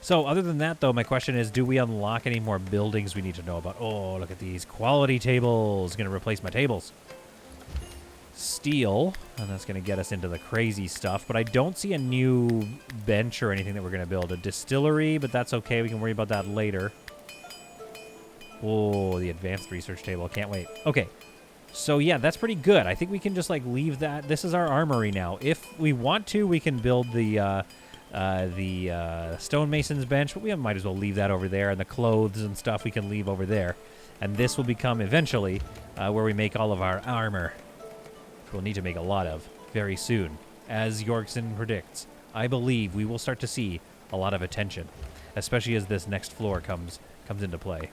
So other than that, though, my question is, do we unlock any more buildings we need to know about? Oh, look at these quality tables. Going to replace my tables. Steel, and that's going to get us into the crazy stuff. But I don't see a new bench or anything that we're going to build. A distillery, but that's okay. We can worry about that later. Oh, the advanced research table. Can't wait. Okay. So, yeah, that's pretty good. I think we can just, like, leave that. This is our armory now. If we want to, we can build the stonemason's bench, but we might as well leave that over there. And the clothes and stuff we can leave over there. And this will become, eventually, where we make all of our armor. Which we'll need to make a lot of very soon. As Yorkson predicts, I believe we will start to see a lot of attention. Especially as this next floor comes into play.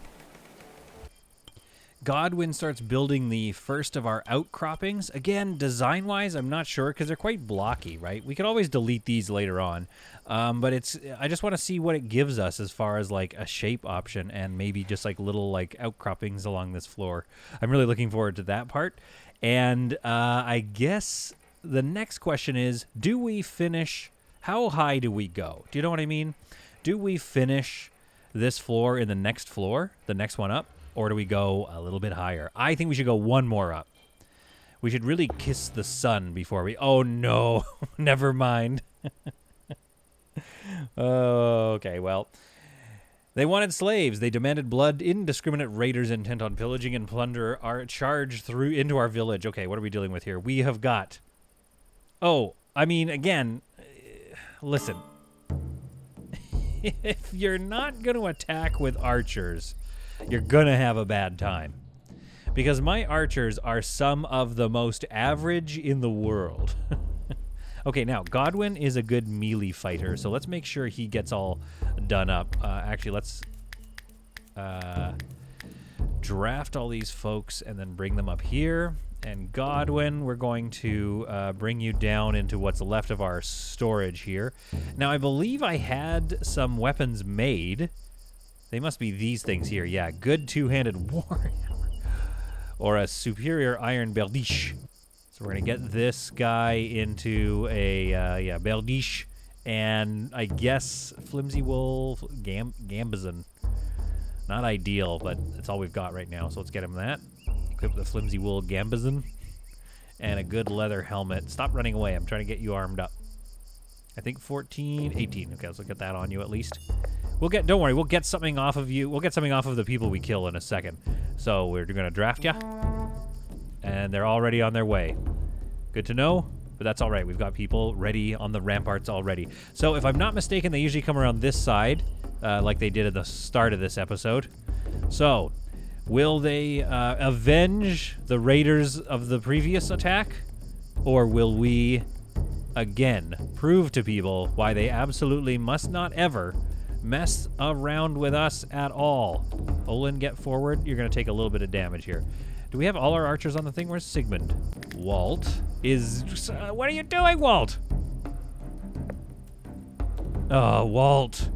Godwin starts building the first of our outcroppings. Again, design-wise, I'm not sure because they're quite blocky, right? We could always delete these later on, but I just want to see what it gives us as far as like a shape option and maybe just like little like outcroppings along this floor. I'm really looking forward to that part. And I guess the next question is, do we finish? How high do we go? Do you know what I mean? Do we finish this floor in the next floor, the next one up? Or do we go a little bit higher? I think we should go one more up. We should really kiss the sun before we... Oh, no. Never mind. Okay, well. They wanted slaves. They demanded blood. Indiscriminate raiders intent on pillaging and plunder are charged through into our village. Okay, what are we dealing with here? We have got... Oh, I mean, again, listen. If you're not going to attack with archers... you're gonna have a bad time. Because my archers are some of the most average in the world. Okay, now, Godwin is a good melee fighter, so let's make sure he gets all done up. Actually, let's draft all these folks and then bring them up here. And Godwin, we're going to bring you down into what's left of our storage here. Now, I believe I had some weapons made. They must be these things here. Yeah, good two-handed warhammer. Or a superior iron berdiche. So we're going to get this guy into a, berdiche. And I guess flimsy wool, gambazon. Not ideal, but that's all we've got right now. So let's get him that. Equip the flimsy wool gambazon. And a good leather helmet. Stop running away. I'm trying to get you armed up. I think 14, 18. Okay, let's get that on you at least. Don't worry, we'll get something off of you. We'll get something off of the people we kill in a second. So we're going to draft you. And they're already on their way. Good to know, but that's all right. We've got people ready on the ramparts already. So if I'm not mistaken, they usually come around this side, like they did at the start of this episode. So, will they avenge the raiders of the previous attack? Or will we, again, prove to people why they absolutely must not ever... mess around with us at all. Olin, get forward. You're going to take a little bit of damage here. Do we have all our archers on the thing? Where's Sigmund? Walt is... what are you doing, Walt? Oh, Walt.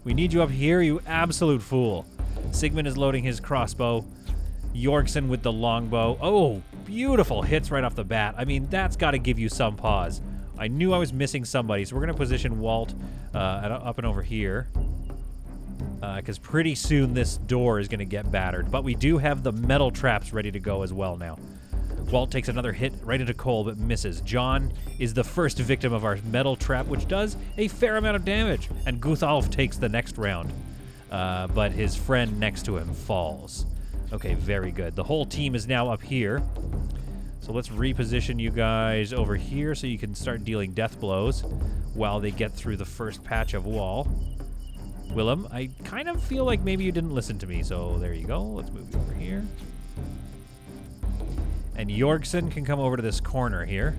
We need you up here, you absolute fool. Sigmund is loading his crossbow. Yorkson with the longbow. Oh, beautiful hits right off the bat. I mean, that's got to give you some pause. I knew I was missing somebody, so we're going to position Walt up and over here. Because pretty soon this door is going to get battered. But we do have the metal traps ready to go as well now. Walt takes another hit right into Cole, but misses. John is the first victim of our metal trap, which does a fair amount of damage. And Guthalf takes the next round. But his friend next to him falls. Okay, very good. The whole team is now up here. So let's reposition you guys over here so you can start dealing death blows while they get through the first patch of wall. Willem, I kind of feel like maybe you didn't listen to me, so there you go. Let's move you over here. And Jorgsen can come over to this corner here.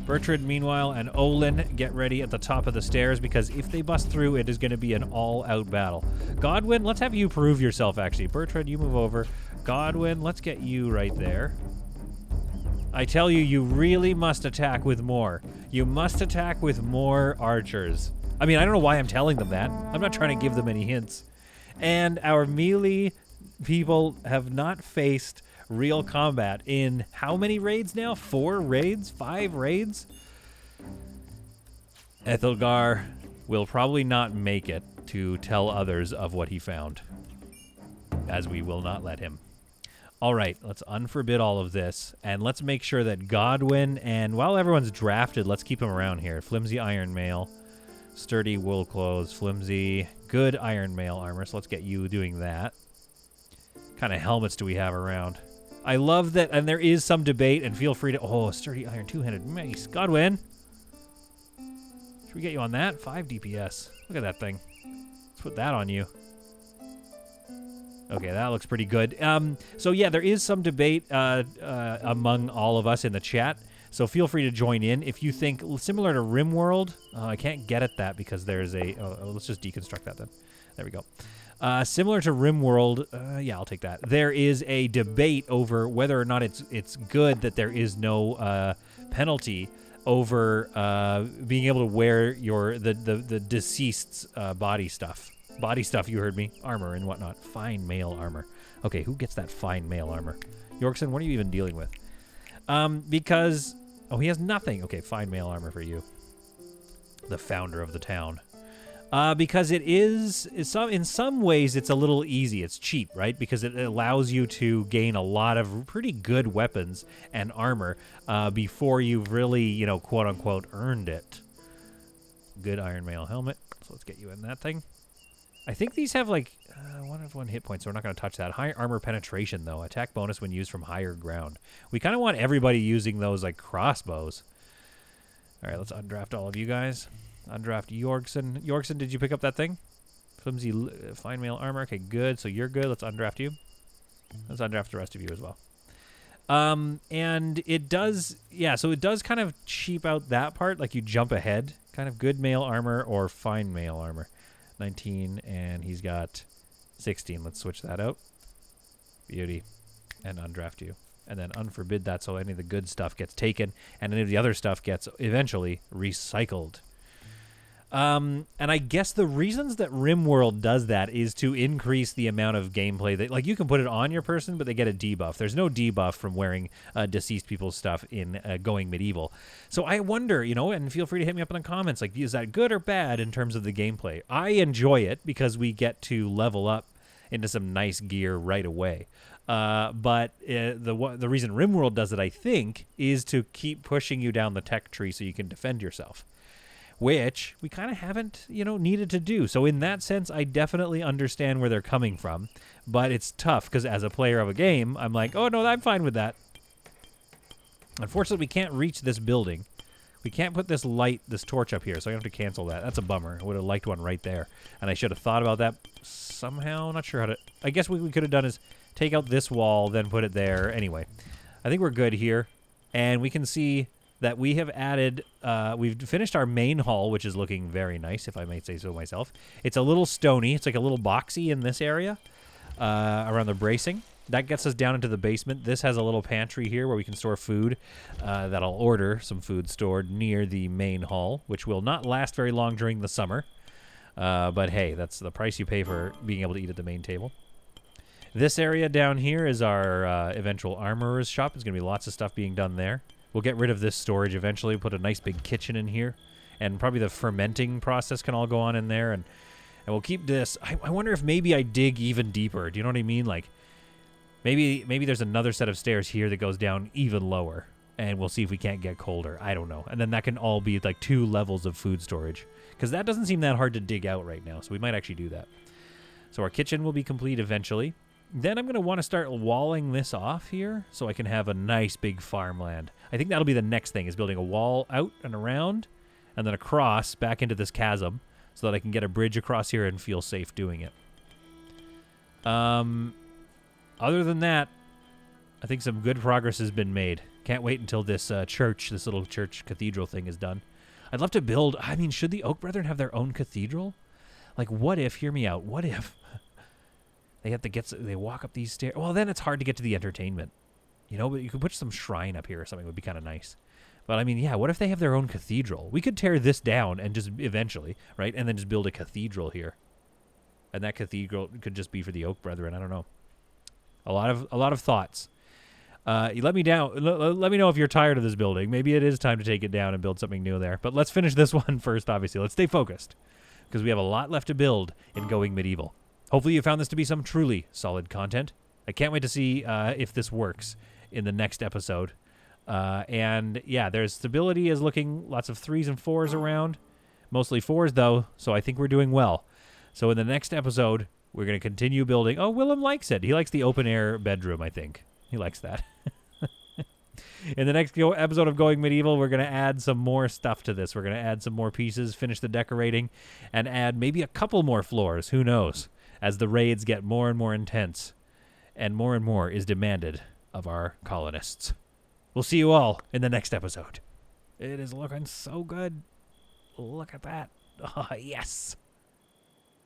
Bertrand, meanwhile, and Olin get ready at the top of the stairs because if they bust through, it is going to be an all-out battle. Godwin, let's have you prove yourself, actually. Bertrand, you move over. Godwin, let's get you right there. I tell you, you really must attack with more. You must attack with more archers. I mean, I don't know why I'm telling them that. I'm not trying to give them any hints. And our melee people have not faced real combat in how many raids now? 4 raids? 5 raids? Ethelgar will probably not make it to tell others of what he found, as we will not let him. All right, let's unforbid all of this, and let's make sure that Godwin, and while everyone's drafted, let's keep him around here. Flimsy iron mail, sturdy wool clothes, flimsy, good iron mail armor, so let's get you doing that. What kind of helmets do we have around? I love that, and there is some debate, and feel free to... Oh, sturdy iron two-handed mace. Godwin! Should we get you on that? 5 DPS. Look at that thing. Let's put that on you. Okay, that looks pretty good. So yeah, there is some debate among all of us in the chat, so feel free to join in. If you think similar to Rimworld, I can't get at that because there's a... let's just deconstruct that then. There we go. Similar to Rimworld, yeah, I'll take that. There is a debate over whether or not it's good that there is no penalty over being able to wear the deceased's body stuff. Body stuff, you heard me. Armor and whatnot. Fine mail armor. Okay, who gets that fine mail armor? Yorkson, what are you even dealing with? Because... Oh, he has nothing. Okay, fine mail armor for you. The founder of the town. Because it is... in some ways, it's a little easy. It's cheap, right? Because it allows you to gain a lot of pretty good weapons and armor before you've really, you know, quote-unquote, earned it. Good iron mail helmet. So let's get you in that thing. I think these have, like, 1 hit point, so we're not going to touch that. High armor penetration, though. Attack bonus when used from higher ground. We kind of want everybody using those, like, crossbows. All right, let's undraft all of you guys. Undraft Yorkson. Yorkson, did you pick up that thing? Flimsy fine mail armor. Okay, good. So you're good. Let's undraft you. Let's undraft the rest of you as well. And it does, yeah, so it does kind of cheap out that part. Like, you jump ahead. Kind of good mail armor or fine mail armor. 19, and he's got 16. Let's switch that out. Beauty. And undraft you. And then unforbid that so any of the good stuff gets taken, and any of the other stuff gets eventually recycled. And I guess the reasons that Rimworld does that is to increase the amount of gameplay that, like, you can put it on your person, but they get a debuff. There's no debuff from wearing deceased people's stuff in Going Medieval. So I wonder, you know, and feel free to hit me up in the comments, like, is that good or bad in terms of the gameplay? I enjoy it because we get to level up into some nice gear right away. But the reason Rimworld does it, I think, is to keep pushing you down the tech tree so you can defend yourself, which we kind of haven't, you know, needed to do. So in that sense, I definitely understand where they're coming from, but it's tough because as a player of a game, I'm like, oh, no, I'm fine with that. Unfortunately, we can't reach this building. We can't put this light, this torch up here, so I have to cancel that. That's a bummer. I would have liked one right there, and I should have thought about that somehow. Not sure how to... I guess what we could have done is take out this wall, then put it there. Anyway, I think we're good here, and we can see that we have added, we've finished our main hall, which is looking very nice, if I might say so myself. It's a little stony. It's like a little boxy in this area around the bracing. That gets us down into the basement. This has a little pantry here where we can store food that I'll order some food stored near the main hall, which will not last very long during the summer. But hey, that's the price you pay for being able to eat at the main table. This area down here is our eventual armorer's shop. There's going to be lots of stuff being done there. We'll get rid of this storage eventually, put a nice big kitchen in here, and probably the fermenting process can all go on in there, and we'll keep this. I wonder if maybe I dig even deeper. Do you know what I mean? Like, maybe there's another set of stairs here that goes down even lower, and we'll see if we can't get colder. I don't know. And then that can all be like 2 levels of food storage, because that doesn't seem that hard to dig out right now, so we might actually do that. So our kitchen will be complete eventually. Then I'm going to want to start walling this off here so I can have a nice big farmland. I think that'll be the next thing, is building a wall out and around and then across back into this chasm so that I can get a bridge across here and feel safe doing it. Other than that, I think some good progress has been made. Can't wait until this church, this little church cathedral thing is done. I'd love to build, I mean, should the Oak Brethren have their own cathedral? Like, what if, hear me out, what if... They have to get. They walk up these stairs. Well, then it's hard to get to the entertainment, you know. But you could put some shrine up here or something. Would be kind of nice. But I mean, yeah. What if they have their own cathedral? We could tear this down and just eventually, right, and then just build a cathedral here. And that cathedral could just be for the Oak Brethren. I don't know. A lot of thoughts. You let me down. Let me know if you're tired of this building. Maybe it is time to take it down and build something new there. But let's finish this one first. Obviously, let's stay focused. because we have a lot left to build in Going Medieval. Hopefully you found this to be some truly solid content. I can't wait to see if this works in the next episode. And yeah, there's stability is looking lots of 3s and 4s around. Mostly 4s, though, so I think we're doing well. So in the next episode, we're going to continue building. Oh, Willem likes it. He likes the open-air bedroom, I think. He likes that. In the next episode of Going Medieval, we're going to add some more stuff to this. We're going to add some more pieces, finish the decorating, and add maybe a couple more floors. Who knows? As the raids get more and more intense, and more is demanded of our colonists. We'll see you all in the next episode. It is looking so good. Look at that. Oh, yes.